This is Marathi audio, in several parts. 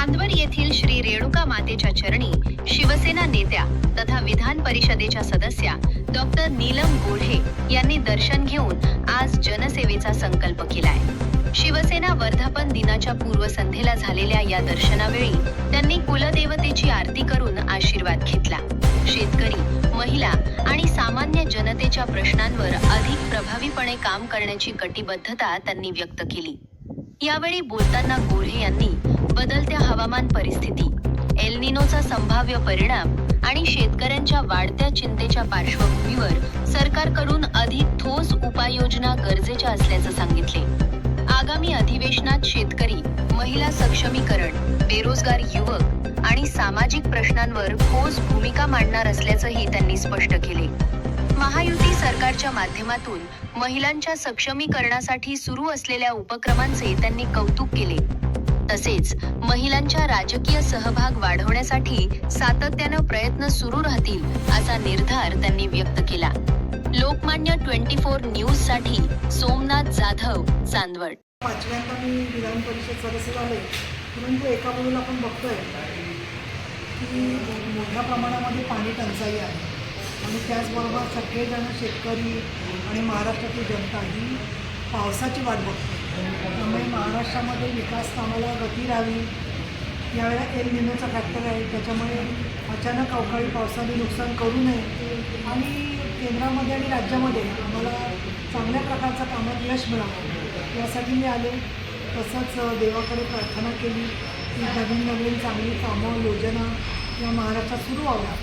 चांदवड येथील श्री रेणुका मातेच्या चरणी शिवसेना नेत्या तथा विधान परिषदेच्या सदस्या डॉक्टर नीलम गोढे यांनी दर्शन घेऊन आज जनसेवेचा संकल्प केलाय। शिवसेना वर्धापन दिनाच्या पूर्वसंध्येला झालेल्या या दर्शनावेळी त्यांनी कुलदेवतेची आरती करून आशीर्वाद घेतला। शेतकरी, महिला आणि सामान्य जनतेच्या प्रश्नांवर अधिक प्रभावीपणे काम करण्याची कटिबद्धता त्यांनी व्यक्त केली। यावेळी बोलताना गोढे यांनी बदलत्या हवामान परिस्थिती, एल निनोचा संभाव्य परिणाम आणि शेतकऱ्यांच्या वाढत्या चिंतेच्या पार्श्वभूमीवर सरकारकडून अधिक ठोस उपाययोजना गरजेच्या असल्याचं सांगितले। आगामी अधिवेशनात शेतकरी, महिला सक्षमीकरण, बेरोजगार युवक आणि सामाजिक प्रश्नांवर ठोस भूमिका मांडणार असल्याचंही त्यांनी स्पष्ट केले। महायुती सरकारच्या माध्यमातून महिलांच्या सक्षमीकरणासाठी सुरू असलेल्या उपक्रमांचे त्यांनी कौतुक केले। तसेच महिलांच्या राजकीय सहभाग वाढवण्यासाठी सातत्यानं प्रयत्न सुरू राहतील असा निर्धार त्यांनी व्यक्त केला। लोकमान्य 24 न्यूज साठी सोमनाथ जाधव, चांदवड। पाचव्यांदा मी विधान परिषद सदस्य झाले, परंतु एका बाजूला आपण बघतोय की मोठ्या प्रमाणामध्ये पाणी टंचाई आहे आणि त्याचबरोबर सगळेजण शेतकरी आणि महाराष्ट्रातील जनता ही पावसाची वाट बघते। त्यामुळे महाराष्ट्रामध्ये विकास कामाला गती राहावी। यावेळेला एल निनोचा फॅक्टर आहे, त्याच्यामुळे अचानक अवकाळी पावसाने नुकसान करू नये आणि केंद्रामध्ये आणि राज्यामध्ये आम्हाला चांगल्या प्रकारचं कामात यश मिळावं यासाठी मी आले। तसंच देवाकडे प्रार्थना केली की नवीन चांगली कामं, योजना या महाराष्ट्रात सुरू व्हाव्या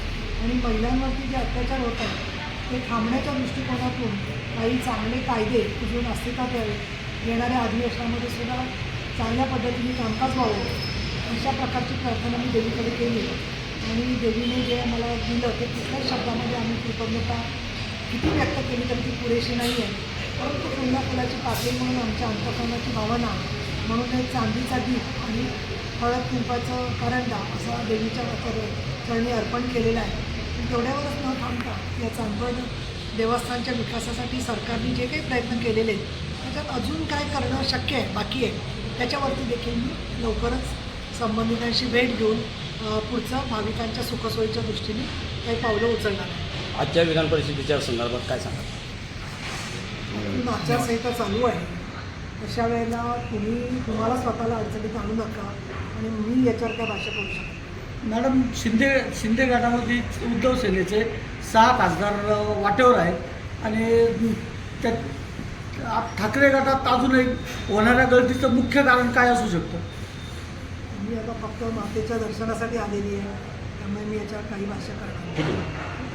आणि महिलांवरती जे अत्याचार होत आहेत ते थांबण्याच्या दृष्टिकोनातून काही चांगले कायदे अजून अस्तित्वात यावे, येणाऱ्या अधिवेशनामध्ये सुद्धा चांगल्या पद्धतीने कामकाज व्हावं अशा प्रकारची प्रार्थना मी देवीकडे केली आणि देवीने जे मला दिलं ते कुठल्याच शब्दामध्ये आम्ही कृतज्ञता किती व्यक्त केली तरी ती पुरेशी नाही आहे। परंतु फुलाची पातळी म्हणून आमच्या अंतःकरणाची भावना म्हणून एक चांदीचा दीप आणि हळद कुंकाचं करंडा असा देवीच्या चरणी अर्पण केलेला आहे। तेवढ्यावरच न थांबता या चांदवड देवस्थानच्या विकासासाठी सरकारने जे काही प्रयत्न केलेले आहेत त्याच्यात अजून काय करणं शक्य आहे, बाकी आहे, त्याच्यावरती देखील मी लवकरच संबंधितांशी भेट घेऊन पुढचं भाविकांच्या सुखसोयीच्या दृष्टीने काही पावलं उचलणार आहे। आजच्या विधान परिषदेच्या संदर्भात काय सांगा? आचारसंहिता चालू आहे, अशा वेळेला तुम्हाला स्वतःला अडचणीत आणू नका आणि मी याच्यावर काय भाष्य करू शकतो। मॅडम, शिंदे गटामध्ये उद्धव सेनेचे 6 खासदार वाटेवर आहेत आणि त्या ठाकरे गटात अजूनही होणाऱ्या गळतीचं मुख्य कारण काय असू शकतं? मी आता फक्त मातेच्या दर्शनासाठी आलेली आहे, त्यामुळे मी याच्यावर काही भाष्य करणार नाही।